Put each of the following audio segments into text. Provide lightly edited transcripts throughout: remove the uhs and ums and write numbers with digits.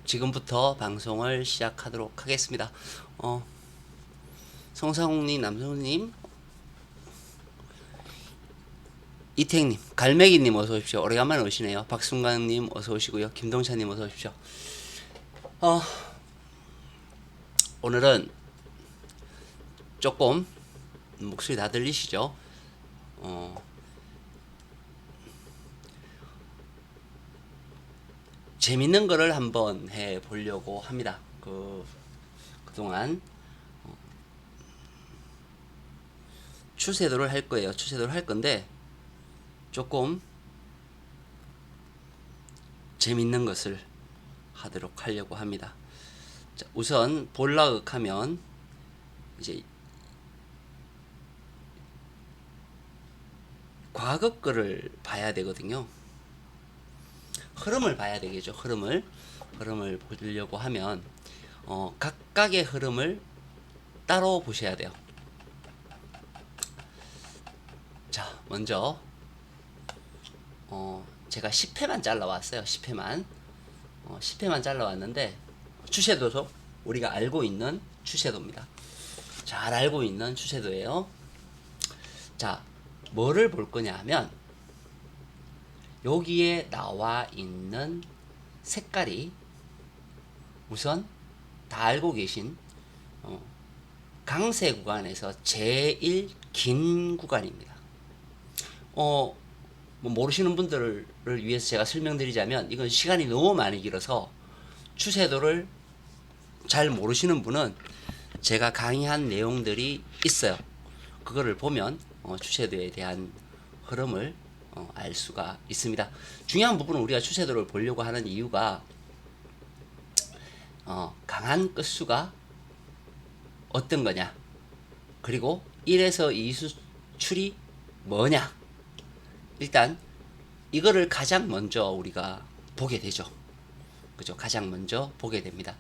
지금부터 방송을 시작하도록 하겠습니다. 송상욱님, 남성님, 이택님, 갈매기님 어서 오십시오. 오래간만에 오시네요. 박순강님 어서 오시고요. 김동찬님 어서 오십시오. 오늘은 조금 목소리 다 들리시죠? 재밌는 거를 한번 해 보려고 합니다. 그동안 추세도를 할 거예요. 추세도를 할 건데 조금 재밌는 것을 하도록 하려고 합니다. 자, 우선 볼라극 하면 이제 과거 거를 봐야 되거든요. 흐름을 봐야 되겠죠. 흐름을 보려고 하면 각각의 흐름을 따로 보셔야 돼요. 자, 먼저 제가 10회만 잘라왔어요. 10회만 잘라왔는데 추세도도 우리가 알고 있는 추세도입니다. 잘 알고 있는 추세도예요. 자, 뭐를 볼 거냐 하면 여기에 나와 있는 색깔이 우선 다 알고 계신 강세 구간에서 제일 긴 구간입니다. 뭐 모르시는 분들을 위해서 제가 설명드리자면 이건 시간이 너무 많이 길어서 추세도를 잘 모르시는 분은 제가 강의한 내용들이 있어요. 그거를 보면 추세도에 대한 흐름을 알 수가 있습니다. 중요한 부분은 우리가 추세도를 보려고 하는 이유가 강한 끝수가 어떤 거냐, 그리고 1에서 2 수출이 뭐냐, 일단 이거를 가장 먼저 우리가 보게 되죠. 그죠? 가장 먼저 보게 됩니다.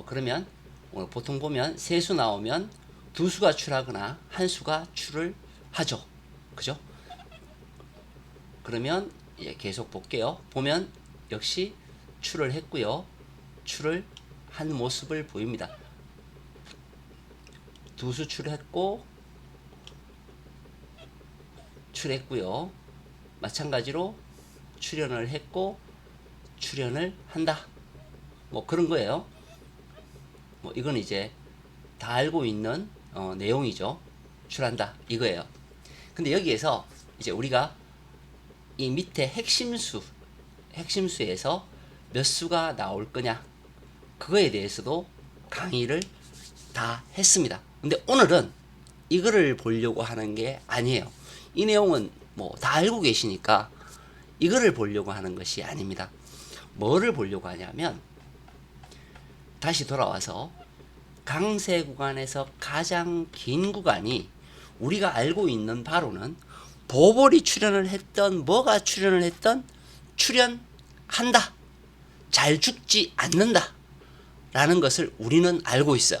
그러면 오늘 보통 보면 세 수 나오면 두 수가 출하거나 한 수가 출을 하죠. 그죠? 그러면 계속 볼게요. 보면 역시 출을 했고요. 출을 한 모습을 보입니다. 두 수 출했고 출했고요. 마찬가지로 출현을 했고 출현을 한다. 뭐 그런 거예요. 뭐 이건 이제 다 알고 있는 내용이죠. 출한다 이거예요. 근데 여기에서 이제 우리가 이 밑에 핵심수에서 몇 수가 나올 거냐, 그거에 대해서도 강의를 다 했습니다. 근데 오늘은 이거를 보려고 하는 게 아니에요. 이 내용은 뭐 다 알고 계시니까 이거를 보려고 하는 것이 아닙니다. 뭐를 보려고 하냐면, 다시 돌아와서 강세 구간에서 가장 긴 구간이 우리가 알고 있는 바로는 보볼이 출현을 했던 뭐가 출현을 했던 출현한다, 잘 죽지 않는다 라는 것을 우리는 알고 있어요.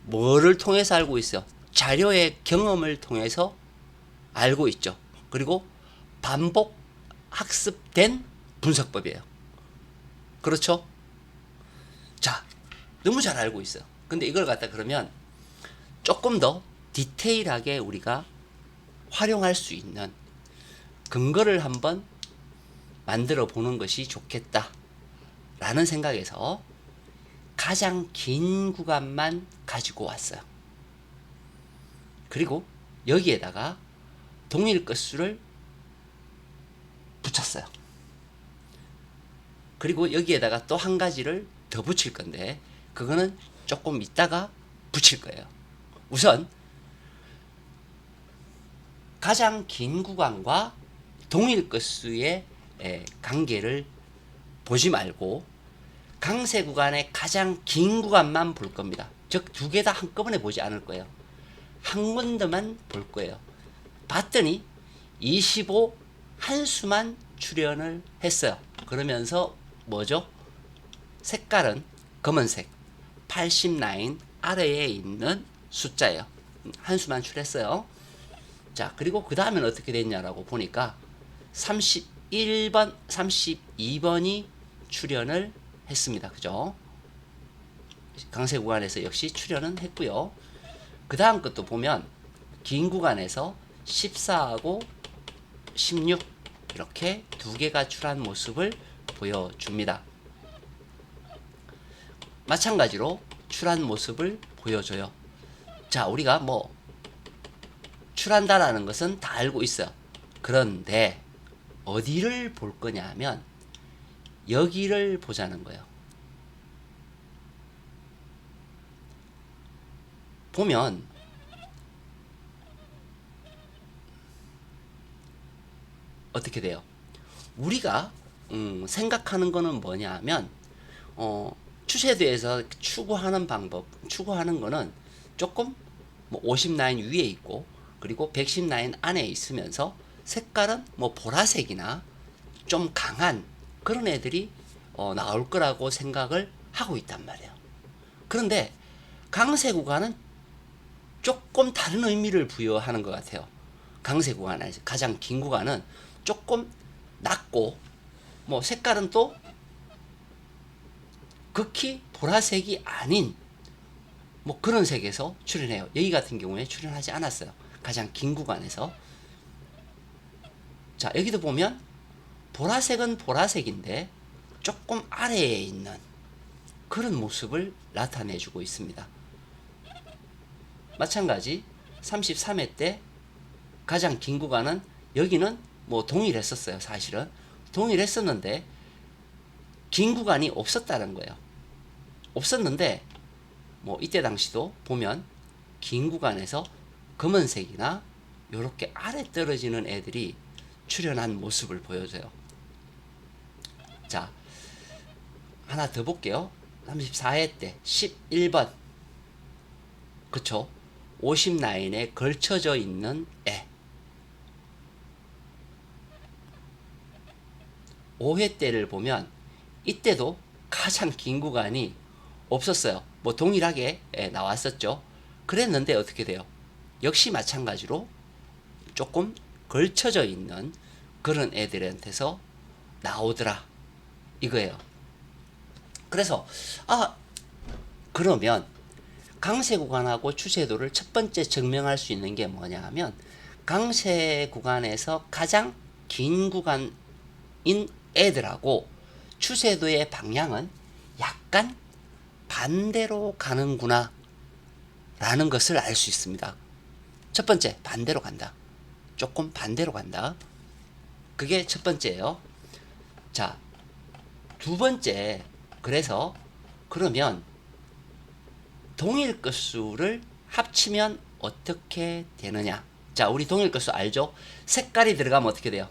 뭐를 통해서 알고 있어요? 자료의 경험을 통해서 알고 있죠. 그리고 반복 학습된 분석법이에요. 그렇죠? 자, 너무 잘 알고 있어요. 근데 이걸 갖다 그러면 조금 더 디테일하게 우리가 활용할 수 있는 근거를 한번 만들어 보는 것이 좋겠다 라는 생각에서 가장 긴 구간만 가지고 왔어요. 그리고 여기에다가 동일 끝수를 붙였어요. 그리고 여기에다가 또 한 가지를 더 붙일 건데 그거는 조금 이따가 붙일 거예요. 우선 가장 긴 구간과 동일 끝수의 관계를 보지 말고 강세 구간의 가장 긴 구간만 볼 겁니다. 즉 두 개 다 한꺼번에 보지 않을 거예요. 한 군데만 볼 거예요. 봤더니 25 한 수만 출현을 했어요. 그러면서 뭐죠? 색깔은 검은색 89 아래에 있는 숫자예요. 한 수만 출했어요. 자, 그리고 그 다음엔 어떻게 됐냐라고 보니까 31번, 32번이 출현을 했습니다. 그죠? 강세 구간에서 역시 출현은 했고요. 그 다음 것도 보면 긴 구간에서 14하고 16 이렇게 두 개가 출한 모습을 보여줍니다. 마찬가지로 출한 모습을 보여줘요. 자, 우리가 뭐 출한다라는 것은 다 알고 있어요. 그런데 어디를 볼 거냐 하면 여기를 보자는 거예요. 보면 어떻게 돼요? 우리가 생각하는 거는 뭐냐 하면 추세대에서 추구하는 방법, 추구하는 거는 조금 뭐 50 라인 위에 있고 그리고 110 라인 안에 있으면서 색깔은 뭐 보라색이나 좀 강한 그런 애들이 나올 거라고 생각을 하고 있단 말이에요. 그런데 강세 구간은 조금 다른 의미를 부여하는 것 같아요. 강세 구간, 가장 긴 구간은 조금 낮고 뭐 색깔은 또 극히 보라색이 아닌 뭐 그런 색에서 출현해요. 여기 같은 경우에 출현하지 않았어요. 가장 긴 구간에서. 자, 여기도 보면 보라색은 보라색인데 조금 아래에 있는 그런 모습을 나타내주고 있습니다. 마찬가지 33회 때 가장 긴 구간은 여기는 뭐 동일했었어요. 사실은 동일했었는데 긴 구간이 없었다는 거예요. 없었는데 뭐 이때 당시도 보면 긴 구간에서 검은색이나 이렇게 아래 떨어지는 애들이 출현한 모습을 보여줘요. 자, 하나 더 볼게요. 34회 때 11번 그쵸? 50 라인에 걸쳐져 있는 애. 5회 때를 보면 이때도 가장 긴 구간이 없었어요. 뭐 동일하게 나왔었죠. 그랬는데 어떻게 돼요? 역시 마찬가지로 조금 걸쳐져 있는 그런 애들한테서 나오더라 이거예요. 그래서 그러면 강세 구간하고 추세도를 첫 번째 증명할 수 있는 게 뭐냐 하면 강세 구간에서 가장 긴 구간인 애들하고 추세도의 방향은 약간 반대로 가는구나 라는 것을 알 수 있습니다. 첫 번째, 반대로 간다. 조금 반대로 간다. 그게 첫 번째예요. 자, 두 번째, 그래서 그러면 동일 끝수를 합치면 어떻게 되느냐? 자, 우리 동일 끝수 알죠? 색깔이 들어가면 어떻게 돼요?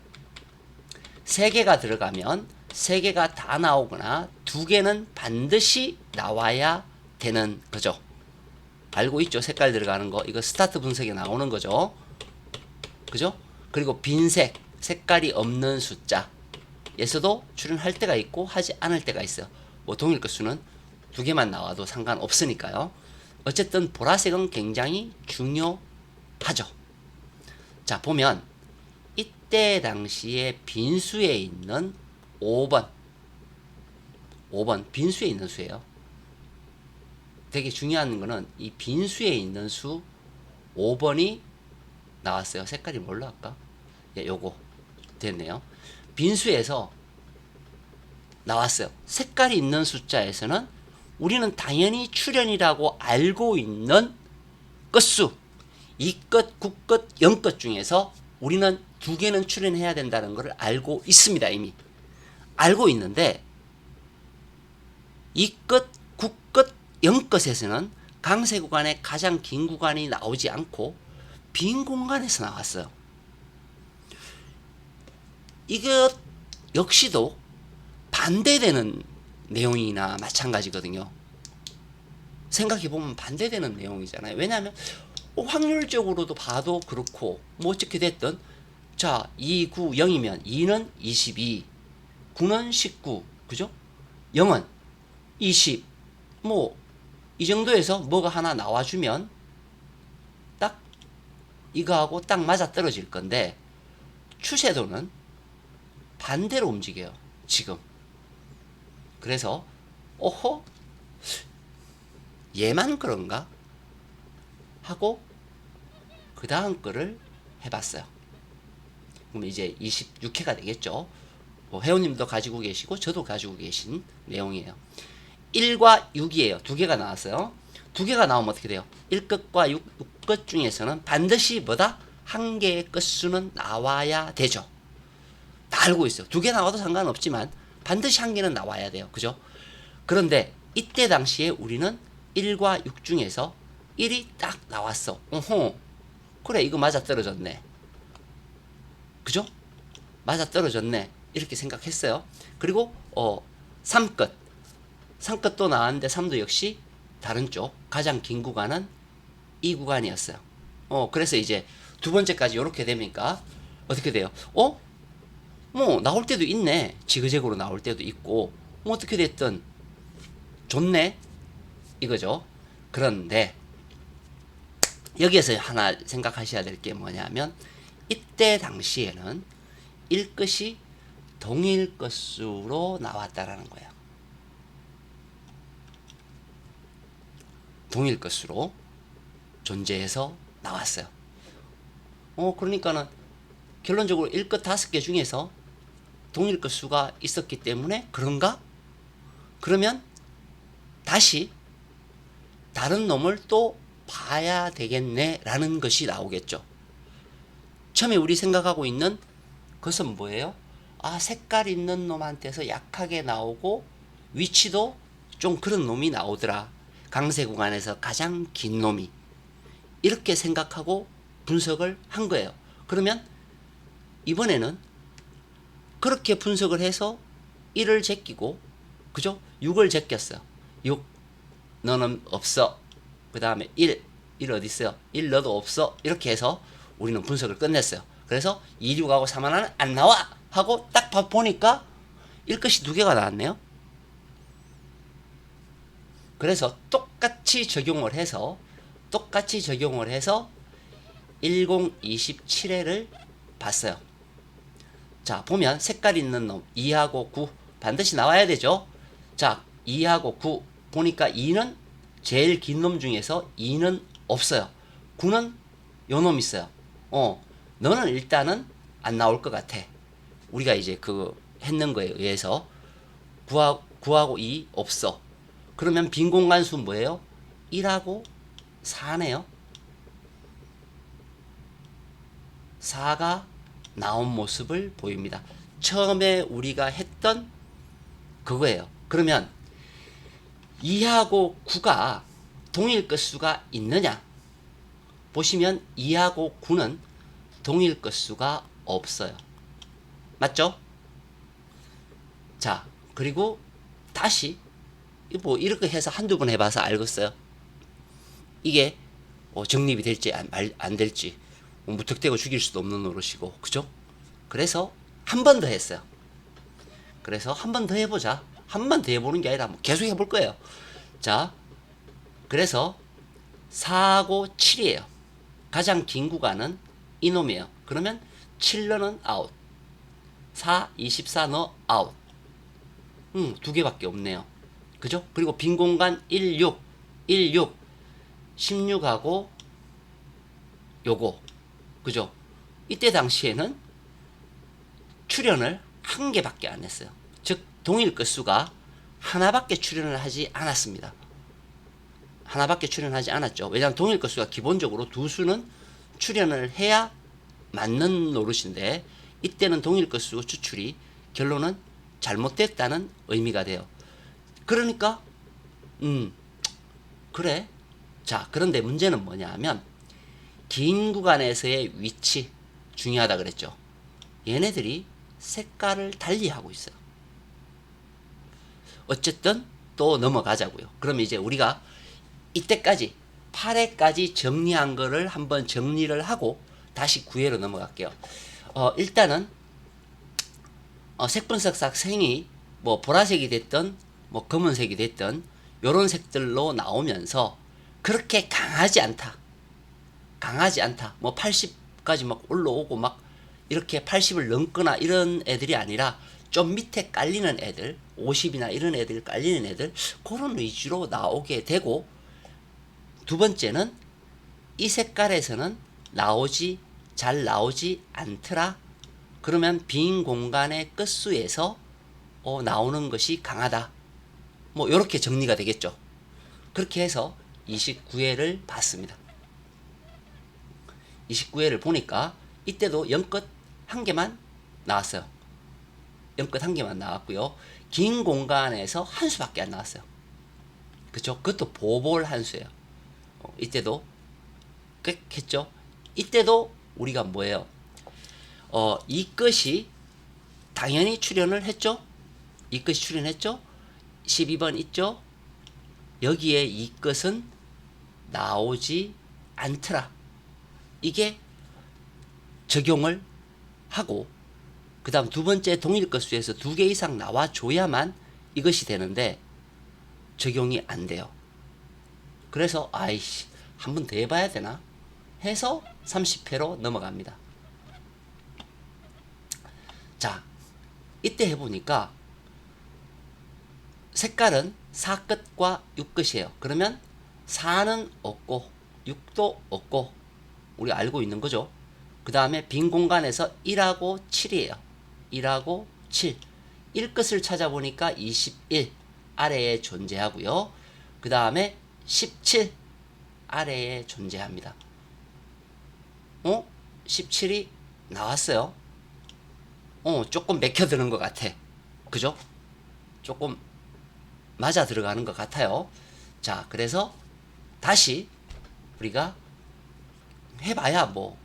3개가 들어가면 3개가 다 나오거나 2개는 반드시 나와야 되는 거죠. 알고 있죠? 색깔 들어가는 거. 이거 스타트 분석에 나오는 거죠. 그죠? 그리고 빈색, 색깔이 없는 숫자에서도 출연할 때가 있고 하지 않을 때가 있어요. 뭐 동일 끝수는 2개만 나와도 상관없으니까요. 어쨌든 보라색은 굉장히 중요하죠. 자, 보면 이때 당시에 빈수에 있는 5번 빈수에 있는 수예요. 되게 중요한 거는 이 빈수에 있는 수 5번이 나왔어요. 색깔이 뭘로 할까? 예, 요거 됐네요. 빈수에서 나왔어요. 색깔이 있는 숫자에서는 우리는 당연히 출현이라고 알고 있는 끝수 2끝, 9끝, 0끝 중에서 우리는 2개는 출현해야 된다는 것을 알고 있습니다. 이미 알고 있는데 2끝, 9끝, 0끝에서는 강세 구간의 가장 긴 구간이 나오지 않고 빈 공간에서 나왔어요. 이것 역시도 반대되는 내용이나 마찬가지거든요. 생각해보면 반대되는 내용이잖아요. 왜냐하면 확률적으로도 봐도 그렇고 뭐 어떻게 됐든 자 2, 9, 0이면 2는 22, 9는 19, 그죠? 0은 20, 뭐 이 정도에서 뭐가 하나 나와주면 딱 이거하고 딱 맞아 떨어질 건데 추세도는 반대로 움직여요. 지금. 그래서 오호, 얘만 그런가 하고 그 다음 거를 해봤어요. 그럼 이제 26회가 되겠죠. 뭐 회원님도 가지고 계시고 저도 가지고 계신 내용이에요. 1과 6이에요. 두 개가 나왔어요. 두 개가 나오면 어떻게 돼요? 1끝과 6끝 중에서는 반드시 뭐다? 한 개의 끝수는 나와야 되죠. 다 알고 있어요. 두 개 나와도 상관없지만 반드시 한 개는 나와야 돼요. 그죠? 그런데 이때 당시에 우리는 1과 6 중에서 1이 딱 나왔어. 어허, 그래, 이거 맞아 떨어졌네. 그죠? 맞아 떨어졌네. 이렇게 생각했어요. 그리고 3끝. 3끝도 나왔는데 3도 역시 다른 쪽 가장 긴 구간은 이 구간이었어요. 그래서 이제 두 번째까지 이렇게 되니까 어떻게 돼요? 뭐 나올 때도 있네. 지그재그로 나올 때도 있고 뭐 어떻게 됐든 좋네 이거죠. 그런데 여기에서 하나 생각하셔야 될 게 뭐냐면 이때 당시에는 1끝이 동일 끝수로 나왔다라는 거예요. 동일 것으로 존재해서 나왔어요. 그러니까는 결론적으로 1끝 5개 중에서 동일 것수가 있었기 때문에 그런가? 그러면 다시 다른 놈을 또 봐야 되겠네 라는 것이 나오겠죠. 처음에 우리 생각하고 있는 것은 뭐예요? 색깔 있는 놈한테서 약하게 나오고 위치도 좀 그런 놈이 나오더라. 강세 구간에서 가장 긴 놈이. 이렇게 생각하고 분석을 한 거예요. 그러면 이번에는 그렇게 분석을 해서 1을 제끼고, 그죠? 6을 제꼈어요. 6, 너는 없어. 그 다음에 1 어디 있어요? 1 너도 없어. 이렇게 해서 우리는 분석을 끝냈어요. 그래서 2, 6하고 3 하나는 안 나와! 하고 딱 보니까 1끝이 두 개가 나왔네요. 그래서 똑같이 적용을 해서 1027회를 봤어요. 자, 보면 색깔 있는 놈 2하고 9 반드시 나와야 되죠. 자, 2하고 9 보니까 2는 제일 긴 놈 중에서 2는 없어요. 9는 요 놈 있어요. 너는 일단은 안 나올 것 같아. 우리가 이제 그 했는 거에 의해서 9하고 2 없어. 그러면 빈 공간수 뭐예요? 1하고 4네요. 4가 나온 모습을 보입니다. 처음에 우리가 했던 그거예요. 그러면 2하고 9가 동일 끝수가 있느냐? 보시면 2하고 9는 동일 끝수가 없어요. 맞죠? 자, 그리고 다시 뭐 이렇게 해서 한두 번 해봐서 알겠어요. 이게 정립이 될지 안 될지 무턱대고 죽일 수도 없는 노릇이고, 그죠? 그래서 한 번 더 했어요. 그래서 한 번 더 해보자. 한 번 더 해보는 게 아니라 뭐 계속 해볼 거예요. 자, 그래서 4하고 7이에요. 가장 긴 구간은 이놈이에요. 그러면 7너는 아웃. 4, 24 너 아웃. 두 개밖에 없네요. 그죠? 그리고 빈 공간 1, 6, 16하고 요거. 그죠? 이때 당시에는 출연을 한 개밖에 안 했어요. 즉, 동일 끝수가 하나밖에 출연을 하지 않았습니다. 하나밖에 출연하지 않았죠. 왜냐하면 동일 끝수가 기본적으로 두 수는 출연을 해야 맞는 노릇인데, 이때는 동일 끝수 추출이 결론은 잘못됐다는 의미가 돼요. 그러니까 그래. 자, 그런데 문제는 뭐냐 하면 긴 구간에서의 위치 중요하다 그랬죠. 얘네들이 색깔을 달리하고 있어요. 어쨌든 또 넘어가자고요. 그럼 이제 우리가 이때까지 8회까지 정리한 거를 한번 정리를 하고 다시 9회로 넘어갈게요. 일단은 색분석상 생이 뭐 보라색이 됐든 뭐 검은색이 됐든 요런 색들로 나오면서 그렇게 강하지 않다. 뭐 80까지 막 올라오고 막 이렇게 80을 넘거나 이런 애들이 아니라 좀 밑에 깔리는 애들 50이나 이런 애들 깔리는 애들 그런 위주로 나오게 되고, 두 번째는 이 색깔에서는 잘 나오지 않더라. 그러면 빈 공간의 끝수에서 나오는 것이 강하다. 뭐 이렇게 정리가 되겠죠. 그렇게 해서 29회를 봤습니다. 29회를 보니까 이때도 0끝 한 개만 나왔어요. 0끝 한 개만 나왔고요. 긴 공간에서 한 수밖에 안 나왔어요. 그쵸? 그것도 보볼 한 수예요. 이때도 꽤 했죠. 이때도 우리가 뭐예요? 이 끝이 당연히 출현을 했죠. 이 끝이 출현했죠. 12번 있죠. 여기에 이 끝은 나오지 않더라. 이게 적용을 하고, 그 다음 두 번째 동일 끝수에서 2개 이상 나와줘야만 이것이 되는데 적용이 안 돼요. 그래서 아이씨 한 번 더 해봐야 되나 해서 30회로 넘어갑니다. 자, 이때 해보니까 색깔은 4끝과 6끝이에요. 그러면 4는 없고 6도 없고 우리 알고 있는 거죠. 그 다음에 빈 공간에서 1하고 7이에요. 1하고 7. 1끝을 찾아보니까 21 아래에 존재하고요. 그 다음에 17 아래에 존재합니다. 17이 나왔어요. 조금 맥혀드는 것 같아. 그죠? 조금 맞아 들어가는 것 같아요. 자, 그래서 다시 우리가 해봐야 뭐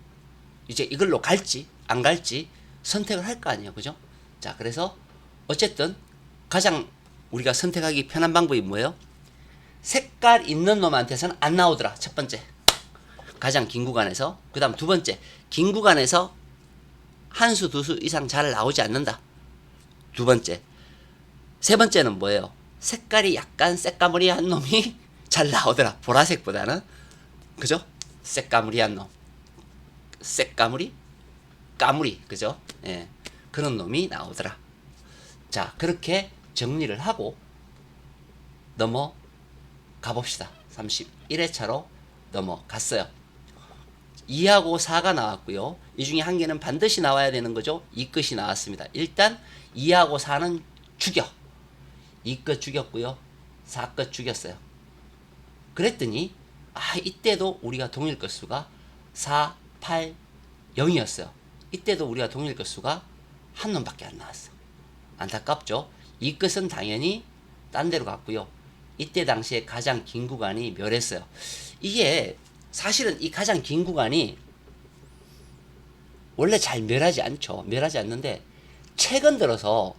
이제 이걸로 갈지 안 갈지 선택을 할 거 아니에요. 그죠? 자, 그래서 어쨌든 가장 우리가 선택하기 편한 방법이 뭐예요? 색깔 있는 놈한테서는 안 나오더라. 첫 번째, 가장 긴 구간에서. 그 다음 두 번째, 긴 구간에서 한 수, 두 수 이상 잘 나오지 않는다. 두 번째. 세 번째는 뭐예요? 색깔이 약간 새까무리한 놈이 잘 나오더라. 보라색보다는. 그죠? 새까무리한 놈. 새까무리? 까무리. 그죠? 예. 그런 놈이 나오더라. 자, 그렇게 정리를 하고 넘어가 봅시다. 31회차로 넘어갔어요. 2하고 4가 나왔고요. 이 중에 한 개는 반드시 나와야 되는 거죠. 2끝이 나왔습니다. 일단 2하고 4는 죽여. 2끝 죽였고요. 4끝 죽였어요. 그랬더니 이때도 우리가 동일 끝수가 4, 8, 0이었어요. 이때도 우리가 동일 끝수가 한 놈밖에 안 나왔어. 안타깝죠. 이 끝은 당연히 딴 데로 갔고요. 이때 당시에 가장 긴 구간이 멸했어요. 이게 사실은 이 가장 긴 구간이 원래 잘 멸하지 않죠. 멸하지 않는데 최근 들어서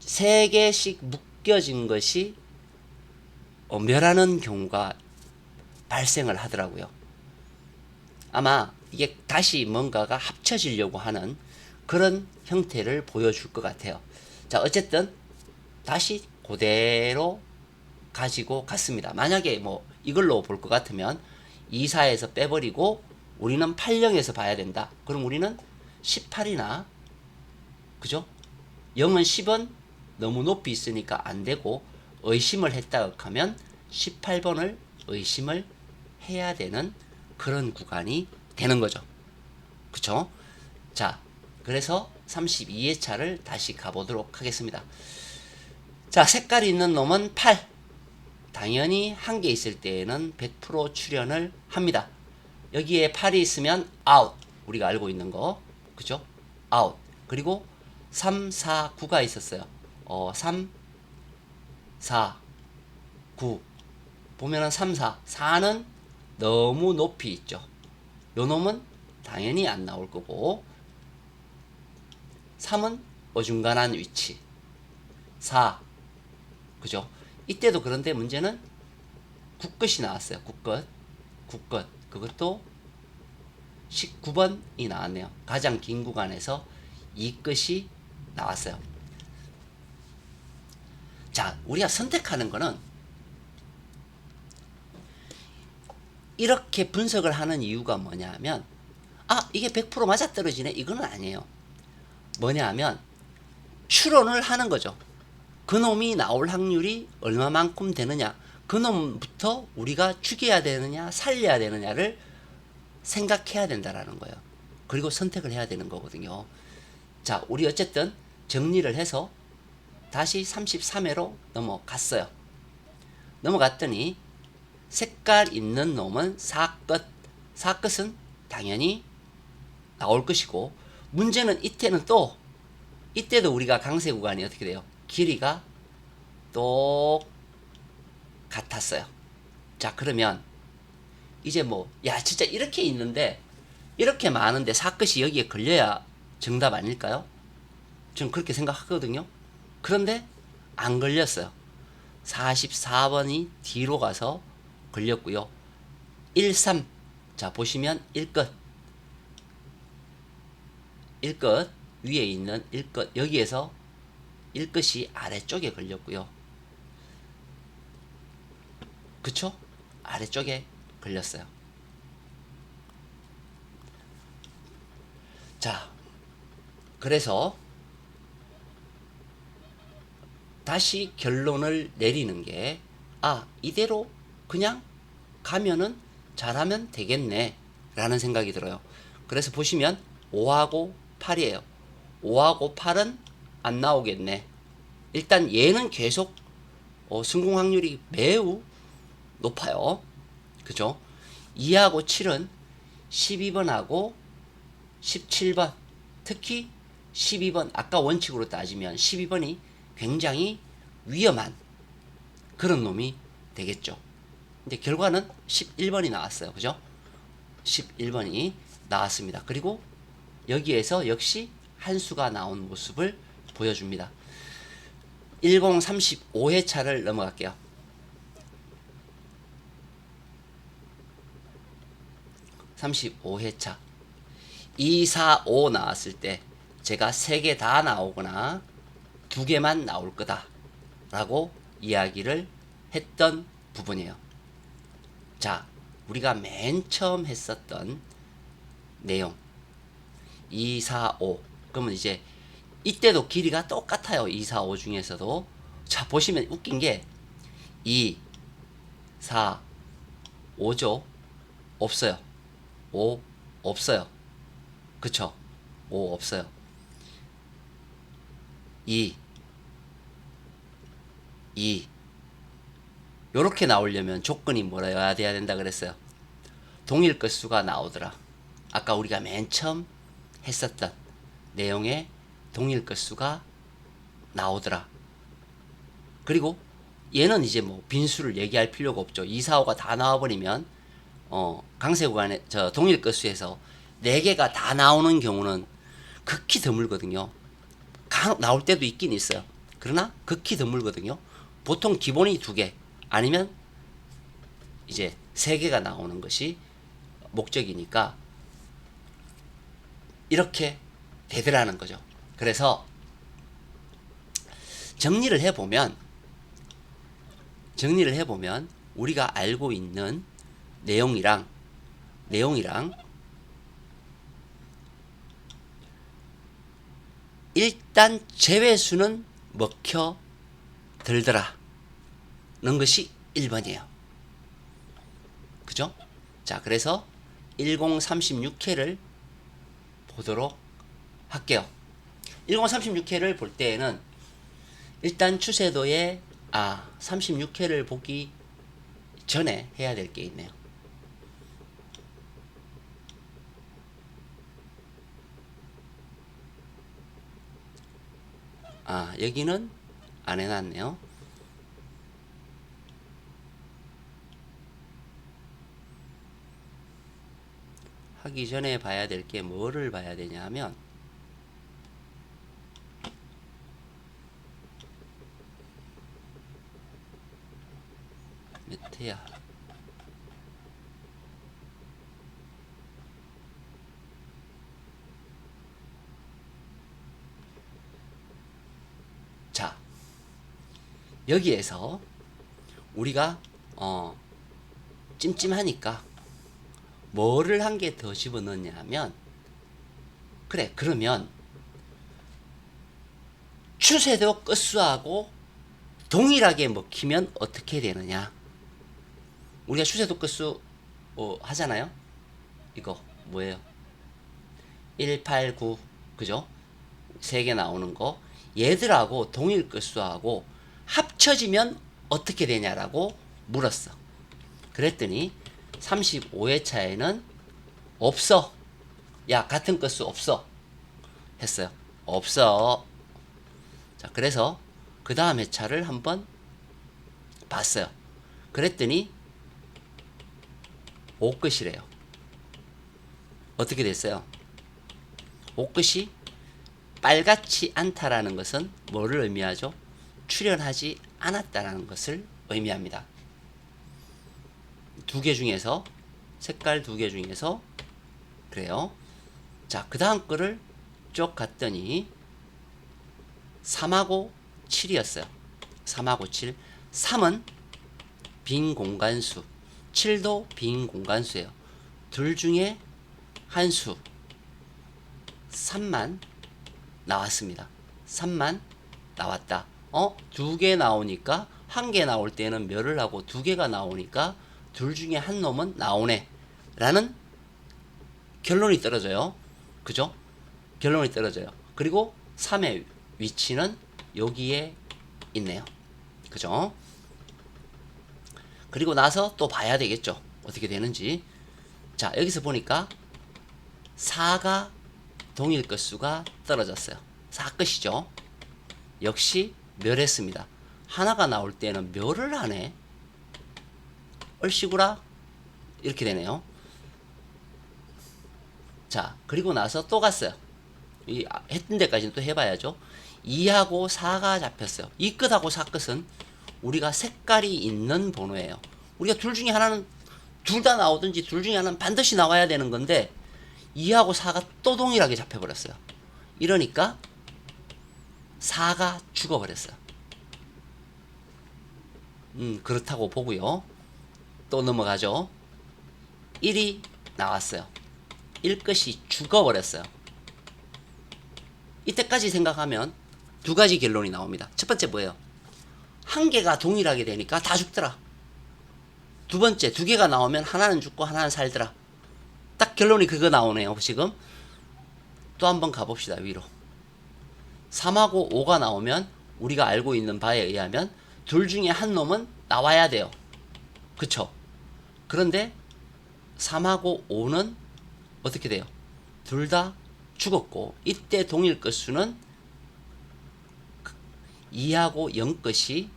3개씩 묶여진 것이 멸하는 경우가 발생을 하더라고요. 아마 이게 다시 뭔가가 합쳐지려고 하는 그런 형태를 보여줄 것 같아요. 자, 어쨌든 다시 그대로 가지고 갔습니다. 만약에 뭐 이걸로 볼 것 같으면 24에서 빼버리고 우리는 80에서 봐야 된다. 그럼 우리는 18이나 그죠? 0은 10은 너무 높이 있으니까 안 되고 의심을 했다 하면 18번을 의심을 해야 되는 그런 구간이 되는 거죠. 그쵸? 자, 그래서 32회차를 다시 가보도록 하겠습니다. 자, 색깔이 있는 놈은 8. 당연히 한 개 있을 때에는 100% 출현을 합니다. 여기에 8이 있으면 아웃. 우리가 알고 있는 거. 그죠? 아웃. 그리고 3, 4, 9가 있었어요. 3, 4, 9. 보면은 3, 4. 4는 너무 높이 있죠. 요 놈은 당연히 안 나올 거고, 3은 어중간한 위치. 4. 그죠? 이때도 그런데 문제는 9끝이 나왔어요. 9끝. 9끝. 그것도 19번이 나왔네요. 가장 긴 구간에서 이 끝이 나왔어요. 자, 우리가 선택하는 거는 이렇게 분석을 하는 이유가 뭐냐 하면 이게 100% 맞아떨어지네 이거는 아니에요. 뭐냐 하면 추론을 하는 거죠. 그놈이 나올 확률이 얼마만큼 되느냐, 그놈부터 우리가 죽여야 되느냐 살려야 되느냐를 생각해야 된다라는 거예요. 그리고 선택을 해야 되는 거거든요. 자, 우리 어쨌든 정리를 해서 다시 33회로 넘어갔어요. 넘어갔더니 색깔 있는 놈은 사끝, 사끝은 당연히 나올 것이고, 문제는 이때도 우리가 강세 구간이 어떻게 돼요? 길이가 똑같았어요. 자, 그러면 이제 진짜 이렇게 있는데, 이렇게 많은데 사끝이 여기에 걸려야 정답 아닐까요? 저는 그렇게 생각하거든요. 그런데 안 걸렸어요. 44번이 뒤로 가서 걸렸고요. 13, 자 보시면 1끝 위에 있는 1끝, 여기에서 1끝이 아래쪽에 걸렸고요. 그쵸? 아래쪽에 걸렸어요. 자, 그래서 다시 결론을 내리는 게, 이대로 그냥 가면은 잘하면 되겠네 라는 생각이 들어요. 그래서 보시면 5하고 8이에요. 5하고 8은 안 나오겠네. 일단 얘는 계속 성공 확률이 매우 높아요. 그죠? 2하고 7은 12번하고 17번, 특히 12번, 아까 원칙으로 따지면 12번이 굉장히 위험한 그런 놈이 되겠죠. 근데 결과는 11번이 나왔어요. 그죠? 11번이 나왔습니다. 그리고 여기에서 역시 한 수가 나온 모습을 보여줍니다. 1035회차를 넘어갈게요. 35회차 2, 4, 5 나왔을 때 제가 3개 다 나오거나 2개만 나올 거다 라고 이야기를 했던 부분이에요. 자, 우리가 맨 처음 했었던 내용 2, 4, 5, 그러면 이제 이때도 길이가 똑같아요. 2, 4, 5 중에서도. 자, 보시면 웃긴 게 2, 4, 5죠. 없어요. 5 없어요. 그쵸? 5 없어요. 2 요렇게 나오려면 조건이 뭐라야 돼야 된다 그랬어요? 동일 끝수가 나오더라. 아까 우리가 맨 처음 했었던 내용의 동일 끝수가 나오더라. 그리고 얘는 이제 빈수를 얘기할 필요가 없죠. 2, 4, 5가 다 나와버리면 강세 구간에 동일 끝수에서 4개가 다 나오는 경우는 극히 드물거든요. 간혹 나올 때도 있긴 있어요. 그러나 극히 드물거든요. 보통 기본이 2개 아니면 이제 3개가 나오는 것이 목적이니까 이렇게 되더라는 거죠. 그래서 정리를 해보면 우리가 알고 있는 내용이랑 일단 제외수는 먹혀 들더라 는 것이 1번이에요. 그죠? 자, 그래서 1036회를 보도록 할게요. 1036회를 볼 때에는 일단 추세도에 36회를 보기 전에 해야 될 게 있네요. 여기는 안 해놨네요. 하기 전에 봐야 될 게 뭐를 봐야 되냐 하면 몇 회야? 자, 여기에서 우리가 찜찜하니까 뭐를 한 개 더 집어넣냐 하면, 그래, 그러면 추세도 끝수하고 동일하게 먹히면 어떻게 되느냐. 우리가 추세도 끝수 하잖아요. 이거 뭐예요? 1, 8, 9 그죠? 3개 나오는 거. 얘들하고 동일 끝수하고 합쳐지면 어떻게 되냐라고 물었어. 그랬더니 35회차에는 없어. 야, 같은 끝수 없어. 했어요. 없어. 자, 그래서 그 다음 회차를 한번 봤어요. 그랬더니 5끝이래요. 어떻게 됐어요? 5끝이 빨갛지 않다라는 것은 뭐를 의미하죠? 출현하지 않았다라는 것을 의미합니다. 두 개 중에서 색깔 두 개 중에서 그래요. 자, 그 다음 거를 쭉 갔더니 3하고 7이었어요. 3하고 7. 3은 빈 공간수, 7도 빈 공간수예요. 둘 중에 한 수 3만 나왔습니다. 3만 나왔다. 두 개 나오니까 한 개 나올 때는 멸을 하고 두 개가 나오니까 둘 중에 한 놈은 나오네 라는 결론이 떨어져요. 그죠? 결론이 떨어져요. 그리고 3의 위치는 여기에 있네요. 그죠? 그리고 나서 또 봐야 되겠죠. 어떻게 되는지. 자, 여기서 보니까 4가 동일 끝수가 떨어졌어요. 4끝이죠. 역시 멸했습니다. 하나가 나올 때는 멸을 하네. 얼씨구라. 이렇게 되네요. 자, 그리고 나서 또 갔어요. 이 했던 데까지는 또 해봐야죠. 2하고 4가 잡혔어요. 이 끝하고 4끝은 우리가 색깔이 있는 번호예요. 우리가 둘 중에 하나는 둘 다 나오든지 둘 중에 하나는 반드시 나와야 되는 건데 2하고 4가 또 동일하게 잡혀버렸어요. 이러니까 4가 죽어버렸어요. 그렇다고 보고요. 또 넘어가죠. 1이 나왔어요. 1끝이 죽어버렸어요. 이때까지 생각하면 두 가지 결론이 나옵니다. 첫 번째 뭐예요? 한 개가 동일하게 되니까 다 죽더라. 두 번째, 두 개가 나오면 하나는 죽고 하나는 살더라. 딱 결론이 그거 나오네요. 지금 또 한번 가봅시다. 위로 3하고 5가 나오면 우리가 알고 있는 바에 의하면 둘 중에 한 놈은 나와야 돼요. 그쵸? 그런데 3하고 5는 어떻게 돼요? 둘 다 죽었고 이때 동일 끝수는 2하고 0끝이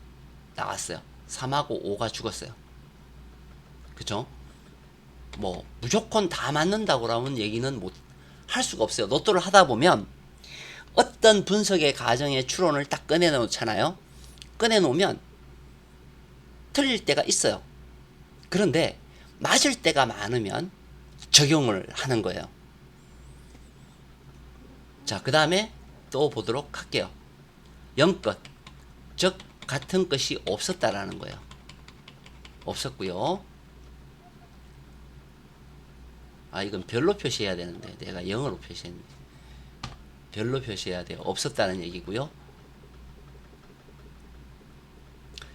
나왔어요. 3하고 5가 죽었어요. 그죠? 뭐 무조건 다 맞는다고 라는 얘기는 못 할 수가 없어요. 로또를 하다 보면 어떤 분석의 과정의 추론을 딱 꺼내 놓잖아요. 꺼내 놓으면 틀릴 때가 있어요. 그런데 맞을 때가 많으면 적용을 하는 거예요. 자, 그 다음에 또 보도록 할게요. 0끝, 즉 같은 끝이 없었다라는 거예요. 없었고요. 아, 이건 별로 표시해야 되는데 내가 0으로 표시했네. 별로 표시해야 돼요. 없었다는 얘기고요.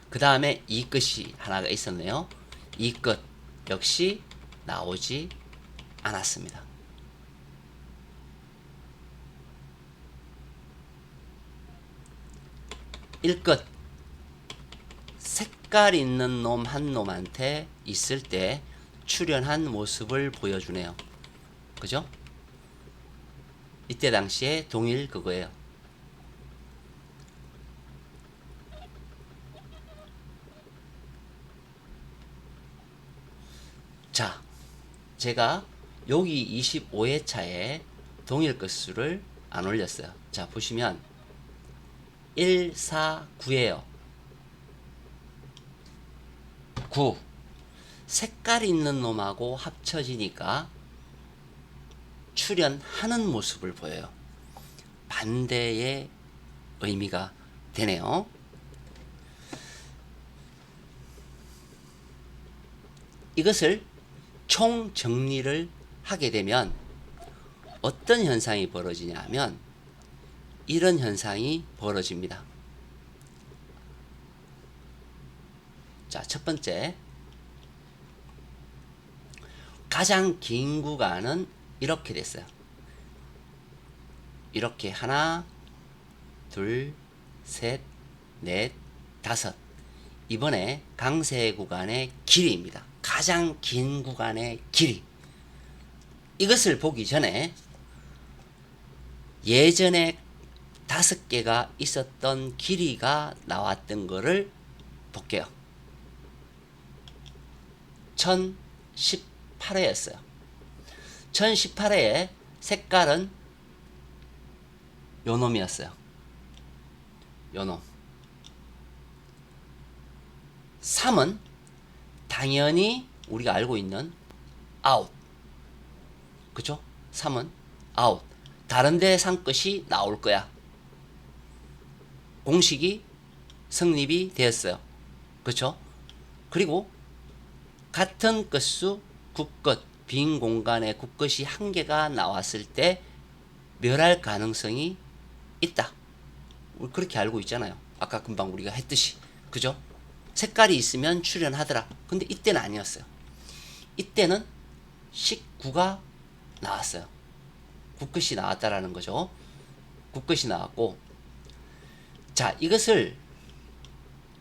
그 다음에 이 끝이 하나가 있었네요. 이 끝 역시 나오지 않았습니다. 일 끝 색깔 있는 놈 한 놈한테 있을 때 출현한 모습을 보여주네요. 그죠? 이때 당시에 동일 그거예요. 자, 제가 여기 25회차에 동일 끝수를 안 올렸어요. 자, 보시면 1, 4, 9예요. 9. 색깔 있는 놈하고 합쳐지니까 출현하는 모습을 보여요. 반대의 의미가 되네요. 이것을 총 정리를 하게 되면 어떤 현상이 벌어지냐 하면 이런 현상이 벌어집니다. 자, 첫 번째, 가장 긴 구간은 이렇게 됐어요. 이렇게 하나, 둘, 셋, 넷, 다섯. 이번에 강세 구간의 길이입니다. 가장 긴 구간의 길이. 이것을 보기 전에 예전에 5개가 있었던 길이가 나왔던 거를 볼게요. 1018회였어요. 1018회의 색깔은 요 놈이었어요. 요 놈. 3은 당연히 우리가 알고 있는 아웃. 그죠? 3은 아웃. 다른데 산 것이 나올 거야. 공식이 성립이 되었어요. 그렇죠? 그리고 같은 끝수 굳것, 빈 공간에 굳것이 한 개가 나왔을 때 멸할 가능성이 있다. 우리 그렇게 알고 있잖아요. 아까 금방 우리가 했듯이. 그죠? 색깔이 있으면 출현하더라. 근데 이때는 아니었어요. 이때는 19가 나왔어요. 굳것이 나왔다라는 거죠. 굳것이 나왔고, 자, 이것을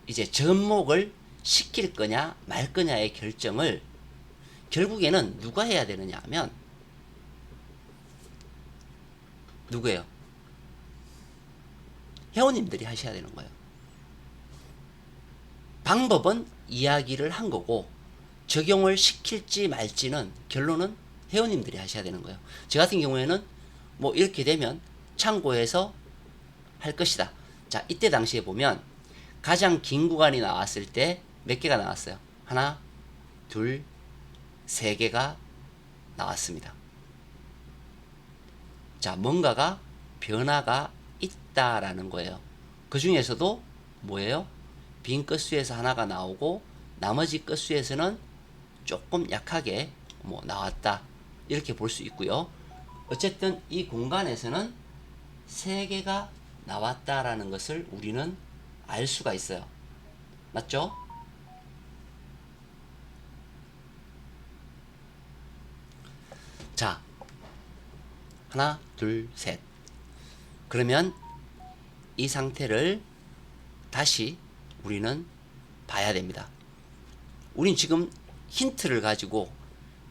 이제 접목을 시킬 거냐 말 거냐의 결정을 결국에는 누가 해야 되느냐 하면 누구예요? 회원님들이 하셔야 되는 거예요. 방법은 이야기를 한 거고 적용을 시킬지 말지는 결론은 회원님들이 하셔야 되는 거예요. 저 같은 경우에는 뭐 이렇게 되면 참고해서 할 것이다. 자, 이때 당시에 보면 가장 긴 구간이 나왔을 때 몇 개가 나왔어요? 하나, 둘, 세 개가 나왔습니다. 자, 뭔가가 변화가 있다라는 거예요. 그 중에서도 뭐예요? 빈 끝수에서 하나가 나오고 나머지 끝수에서는 조금 약하게 뭐 나왔다. 이렇게 볼 수 있고요. 어쨌든 이 공간에서는 세 개가 나왔다라는 것을 우리는 알 수가 있어요. 맞죠? 자, 하나, 둘, 셋. 그러면 이 상태를 다시 우리는 봐야 됩니다. 우린 지금 힌트를 가지고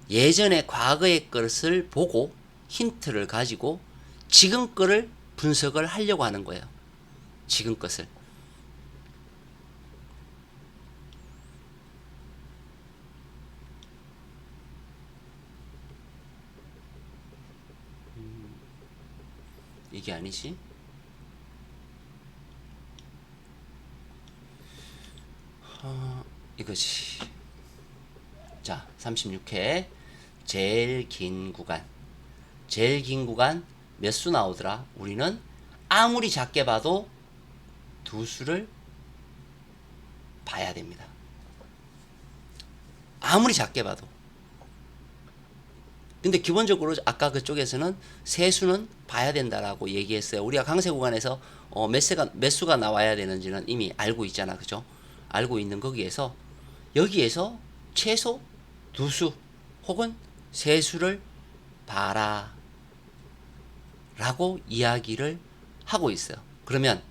예전의 과거의 것을 보고 힌트를 가지고 지금 거를 분석을 하려고 하는 거예요. 지금 것을. 이게 아니지? 이거지. 자, 36회 제일 긴 구간. 제일 긴 구간 몇 수 나오더라? 우리는 아무리 작게 봐도 두 수를 봐야 됩니다. 아무리 작게 봐도. 근데 기본적으로 아까 그쪽에서는 세 수는 봐야 된다라고 얘기했어요. 우리가 강세 구간에서 몇 수가 나와야 되는지는 이미 알고 있잖아. 그죠? 알고 있는 거기에서 여기에서 최소 두 수 혹은 세 수를 봐라 라고 이야기를 하고 있어요. 그러면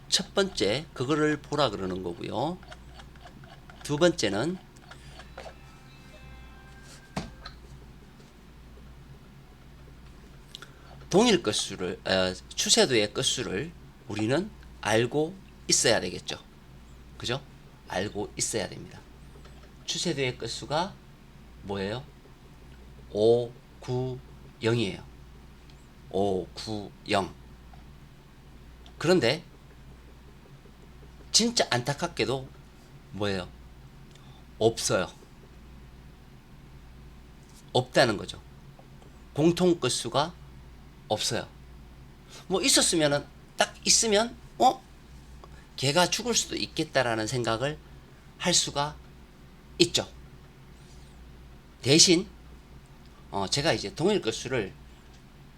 첫 번째 그거를 보라 그러는 거고요. 두 번째는 동일 끝수를 추세도의 끝수를 우리는 알고 있어야 되겠죠. 그죠? 알고 있어야 됩니다. 추세도의 끝수가 뭐예요? 5, 9, 0이에요. 5, 9, 0. 그런데 진짜 안타깝게도 뭐예요? 없어요. 없다는 거죠. 공통 끝수가 없어요. 뭐 있었으면은 딱 있으면 걔가 죽을 수도 있겠다라는 생각을 할 수가 있죠. 대신 제가 이제 동일 것수를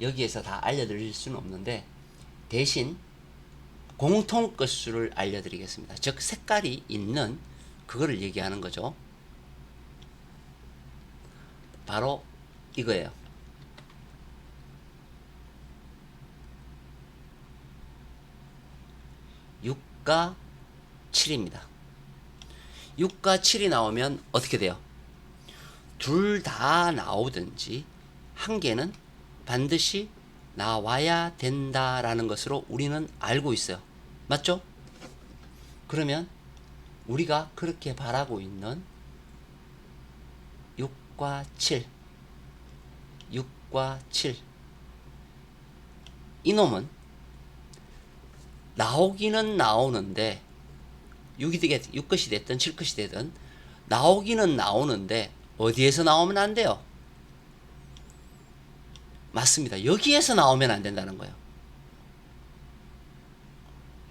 여기에서 다 알려드릴 수는 없는데 대신 공통 것수를 알려드리겠습니다. 즉 색깔이 있는 그거를 얘기하는 거죠. 바로 이거예요. 6과 7입니다. 6과 7이 나오면 어떻게 돼요? 둘 다 나오든지 한 개는 반드시 나와야 된다라는 것으로 우리는 알고 있어요. 맞죠? 그러면 우리가 그렇게 바라고 있는 6과 7, 6과 7 이놈은 나오기는 나오는데 6것이 됐든 7것이 되든 나오기는 나오는데 어디에서 나오면 안 돼요? 맞습니다. 여기에서 나오면 안 된다는 거예요.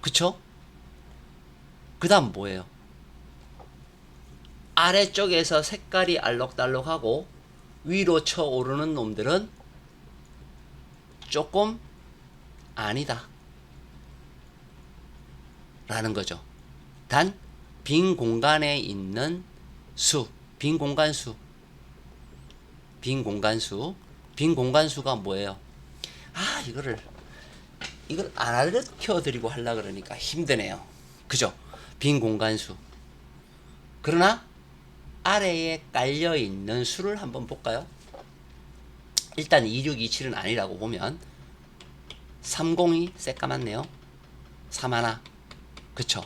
그쵸? 그 다음 뭐예요? 아래쪽에서 색깔이 알록달록하고 위로 쳐오르는 놈들은 조금 아니다 라는 거죠. 단 빈 공간에 있는 수, 빈 공간수, 빈 공간수가 뭐예요? 이걸 안 알려켜 드리고 하려고 그러니까 힘드네요. 그죠? 빈 공간수. 그러나 아래에 깔려 있는 수를 한번 볼까요? 일단 2627은 아니라고 보면 30이 새까맣네요. 31, 그쵸?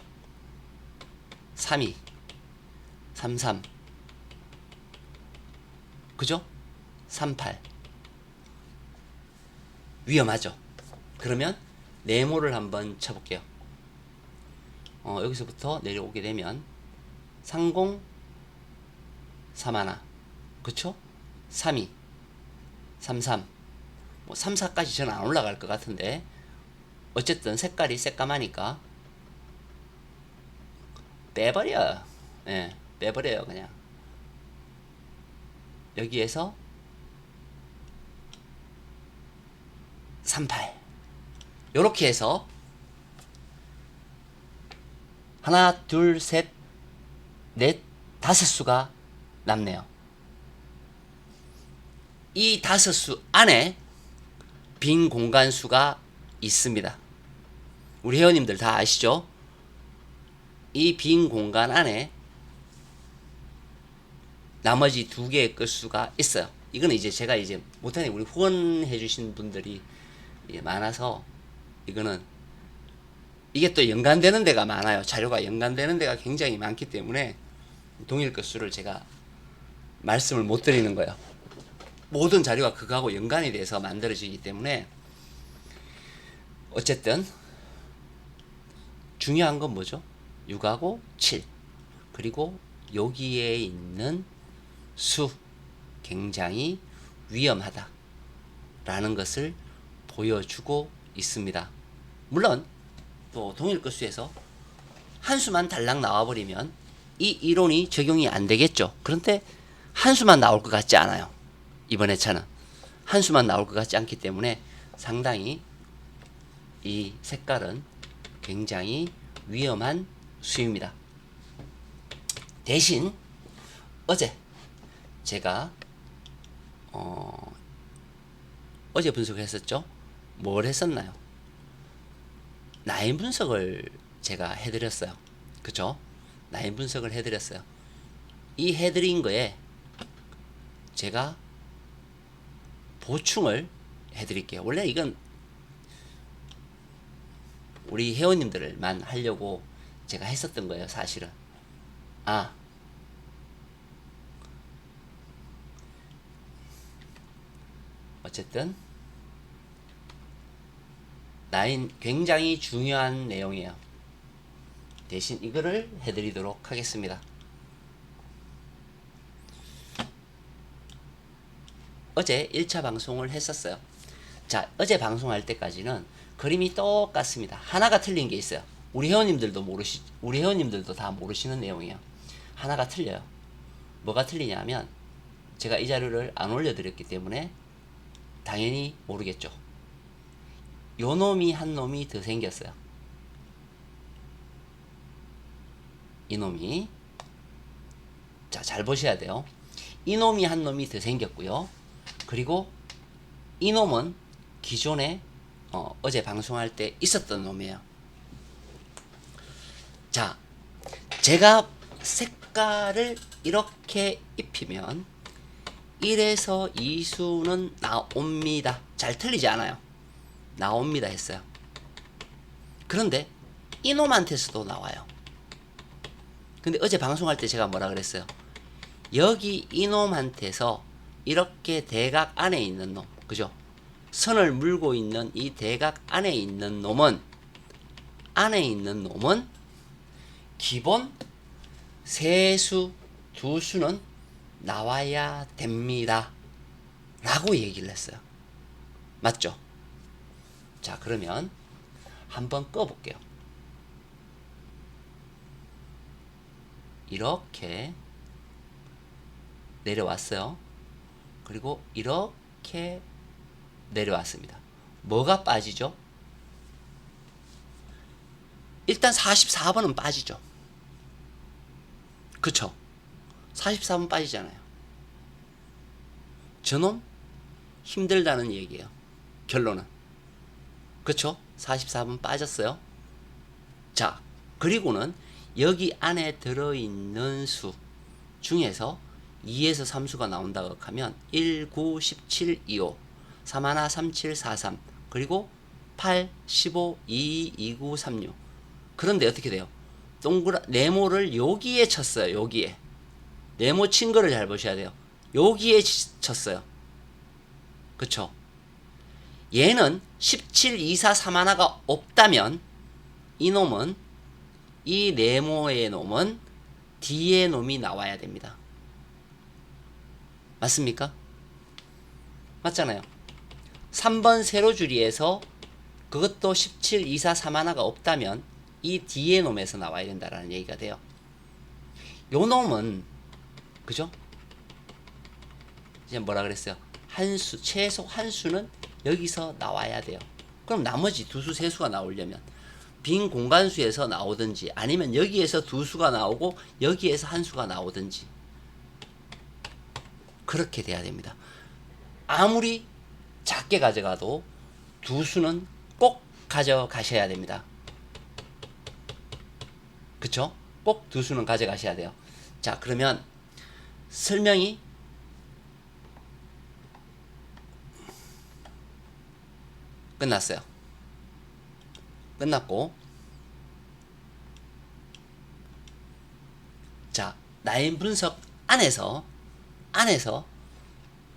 32, 33, 그죠? 38. 위험하죠? 그러면 네모를 한번 쳐볼게요. 여기서부터 내려오게 되면 30, 31, 그쵸? 32, 33, 뭐 3, 4까지 저는 안 올라갈 것 같은데 어쨌든 색깔이 새까마니까 빼버려. 예, 빼버려요 그냥. 여기에서 38 요렇게 해서 하나 둘 셋 넷 다섯 수가 남네요. 이 다섯 수 안에 빈 공간수가 있습니다. 우리 회원님들 다 아시죠? 이 빈 공간 안에 나머지 두 개의 끝수가 있어요. 이거는 이제 제가 이제 못하니 우리 후원해 주신 분들이 많아서 이거는 이게 또 연관되는 데가 많아요. 자료가 연관되는 데가 굉장히 많기 때문에 동일 끝수를 제가 말씀을 못 드리는 거예요. 모든 자료가 그거하고 연관이 돼서 만들어지기 때문에 어쨌든 중요한 건 뭐죠? 6하고 7 그리고 여기에 있는 수 굉장히 위험하다 라는 것을 보여주고 있습니다. 물론 또 동일 끝수에서 한 수만 달랑 나와버리면 이 이론이 적용이 안 되겠죠. 그런데 한 수만 나올 것 같지 않아요. 이번 회차는 한 수만 나올 것 같지 않기 때문에 상당히 이 색깔은 굉장히 위험한 수입니다. 대신 어제 제가 어제 분석을 했었죠. 뭘 했었나요? 라인 분석을 제가 해드렸어요. 그쵸? 라인 분석을 해드렸어요. 이 해드린 거에 제가 보충을 해드릴게요. 원래 이건 우리 회원님들만 하려고 제가 했었던 거예요. 사실은 어쨌든 라인 굉장히 중요한 내용이에요. 대신 이거를 해드리도록 하겠습니다. 어제 1차 방송을 했었어요. 자, 어제 방송할 때까지는 그림이 똑같습니다. 하나가 틀린 게 있어요. 우리 회원님들도 다 모르시는 내용이에요. 하나가 틀려요. 뭐가 틀리냐면 제가 이 자료를 안 올려드렸기 때문에 당연히 모르겠죠. 요 놈이 한 놈이 더 생겼어요. 이놈이. 자, 잘 보셔야 돼요. 이놈이 한 놈이 더 생겼고요. 그리고 이놈은 기존에 어제 방송할 때 있었던 놈이에요. 자, 제가 색깔을 이렇게 입히면 1에서 2수는 나옵니다. 잘 틀리지 않아요. 나옵니다 했어요. 그런데 이놈한테서도 나와요. 근데 어제 방송할 때 제가 뭐라 그랬어요? 여기 이놈한테서 이렇게 대각 안에 있는 놈, 그죠? 선을 물고 있는 이 대각 안에 있는 놈은 기본 세수, 두수는 나와야 됩니다. 라고 얘기를 했어요. 맞죠? 자, 그러면 한번 꺼볼게요. 이렇게 내려왔어요. 그리고 이렇게 내려왔습니다. 뭐가 빠지죠? 일단 44번은 빠지죠. 그쵸? 44번 빠지잖아요. 저놈 힘들다는 얘기예요. 결론은. 그쵸? 44번 빠졌어요. 자, 그리고는 여기 안에 들어있는 수 중에서 2에서 3수가 나온다고 하면 1, 9, 17, 25, 31, 37, 43, 그리고 8, 15, 22, 29, 36. 그런데 어떻게 돼요? 네모를 여기에 쳤어요. 여기에. 네모 친 거를 잘 보셔야 돼요. 여기에 쳤어요. 그쵸? 얘는 17, 24, 31가 없다면 이놈은, 이 네모의 놈은 D의 놈이 나와야 됩니다. 맞습니까? 맞잖아요. 3번 세로줄이에서 그것도 17, 24, 31가 없다면 이 D의 놈에서 나와야 된다라는 얘기가 돼요. 요 놈은, 그죠? 이제 뭐라 그랬어요? 한수, 최소 한수는 여기서 나와야 돼요. 그럼 나머지 두수, 세수가 나오려면 빈 공간수에서 나오든지 아니면 여기에서 두수가 나오고 여기에서 한수가 나오든지 그렇게 돼야 됩니다. 아무리 작게 가져가도 두수는 꼭 가져가셔야 됩니다. 그쵸? 꼭 두수는 가져가셔야 돼요. 자, 그러면 설명이 끝났어요. 끝났고, 자, 라인 분석 안에서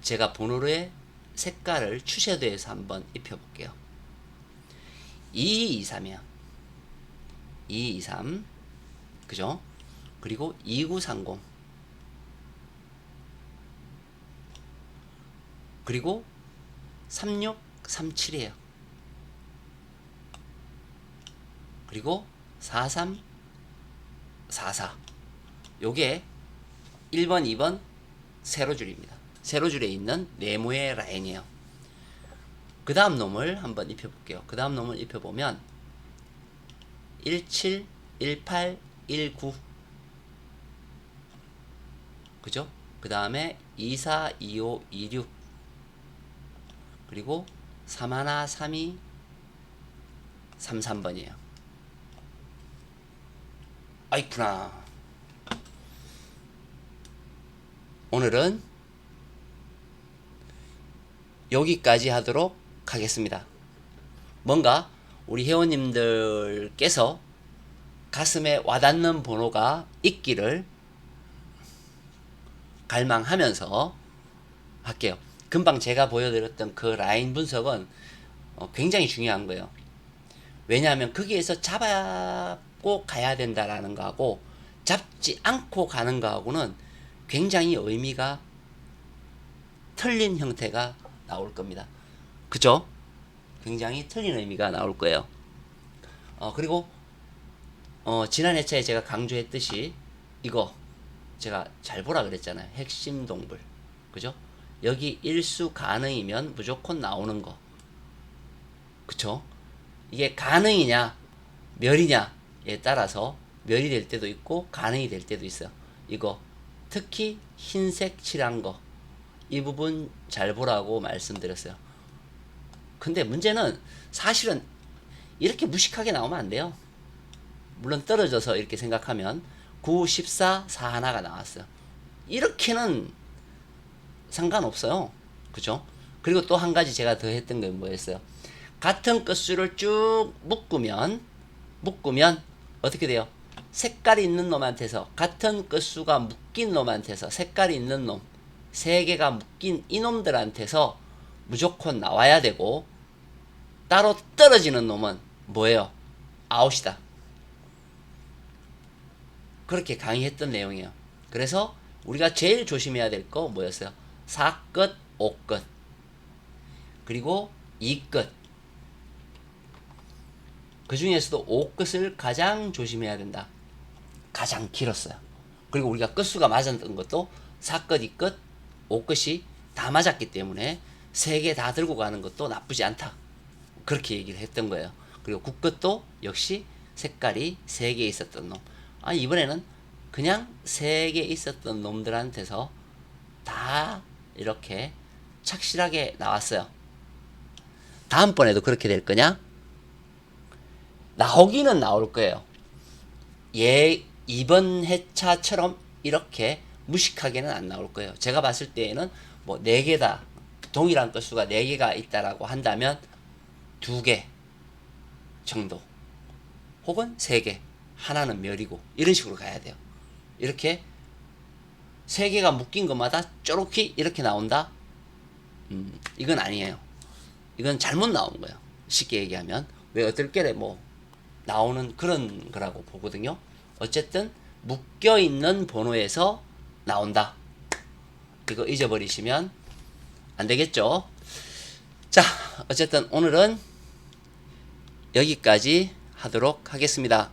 제가 번호의 색깔을 추셔도해서 한번 입혀볼게요. 2223이야. 2223. 그죠? 그리고 2930. 그리고 3637이에요. 그리고 4344. 요게 1번, 2번 세로줄입니다. 세로줄에 있는 네모의 라인이에요. 그 다음 놈을 한번 입혀볼게요. 그 다음 놈을 입혀보면 17, 18, 19. 그죠? 그 다음에 24, 25, 26. 그리고 31, 32, 33번이에요. 아이쿠나. 오늘은 여기까지 하도록 하겠습니다. 뭔가 우리 회원님들께서 가슴에 와닿는 번호가 있기를 갈망하면서 할게요. 금방 제가 보여드렸던 그 라인 분석은 굉장히 중요한 거예요. 왜냐하면 거기에서 잡고 가야 된다라는 거하고 잡지 않고 가는 거하고는 굉장히 의미가 틀린 형태가 나올 겁니다. 그죠? 굉장히 틀린 의미가 나올 거예요. 그리고 지난 회차에 제가 강조했듯이 이거 제가 잘 보라 그랬잖아요. 핵심 동물. 그죠? 여기 일수 가능이면 무조건 나오는 거. 그쵸? 이게 가능이냐, 멸이냐에 따라서 멸이 될 때도 있고, 가능이 될 때도 있어요. 이거, 특히 흰색 칠한 거. 이 부분 잘 보라고 말씀드렸어요. 근데 문제는 사실은 이렇게 무식하게 나오면 안 돼요. 물론 떨어져서 이렇게 생각하면 9, 14, 4 하나가 나왔어요. 이렇게는 상관없어요. 그죠? 그리고 또 한 가지 제가 더 했던 건 뭐였어요? 같은 끝수를 쭉 묶으면 어떻게 돼요? 색깔이 있는 놈한테서 같은 끝수가 묶인 놈한테서 색깔이 있는 놈 세 개가 묶인 이놈들한테서 무조건 나와야 되고 따로 떨어지는 놈은 뭐예요? 아웃이다. 그렇게 강의했던 내용이에요. 그래서 우리가 제일 조심해야 될 거 뭐였어요? 4끝, 5끝 그리고 2끝. 그 중에서도 5끝을 가장 조심해야 된다. 가장 길었어요. 그리고 우리가 끝수가 맞았던 것도 4끝, 2끝, 5끝이 다 맞았기 때문에 3개 다 들고 가는 것도 나쁘지 않다. 그렇게 얘기를 했던 거예요. 그리고 9끝도 역시 색깔이 3개 있었던 놈. 이번에는 그냥 3개 있었던 놈들한테서 다 이렇게 착실하게 나왔어요. 다음번에도 그렇게 될 거냐? 나오기는 나올 거예요. 이번 회차처럼 이렇게 무식하게는 안 나올 거예요. 제가 봤을 때에는 뭐 4개다. 동일한 건수가 4개가 있다라고 한다면 2개 정도. 혹은 3개. 하나는 멸이고. 이런 식으로 가야 돼요. 이렇게 3개가 묶인 것마다 쪼록히 이렇게 나온다? 이건 아니에요. 이건 잘못 나온 거예요. 쉽게 얘기하면. 왜 어떨결에 뭐 나오는 그런 거라고 보거든요. 어쨌든 묶여있는 번호에서 나온다. 이거 잊어버리시면 안 되겠죠. 자, 어쨌든 오늘은 여기까지 하도록 하겠습니다.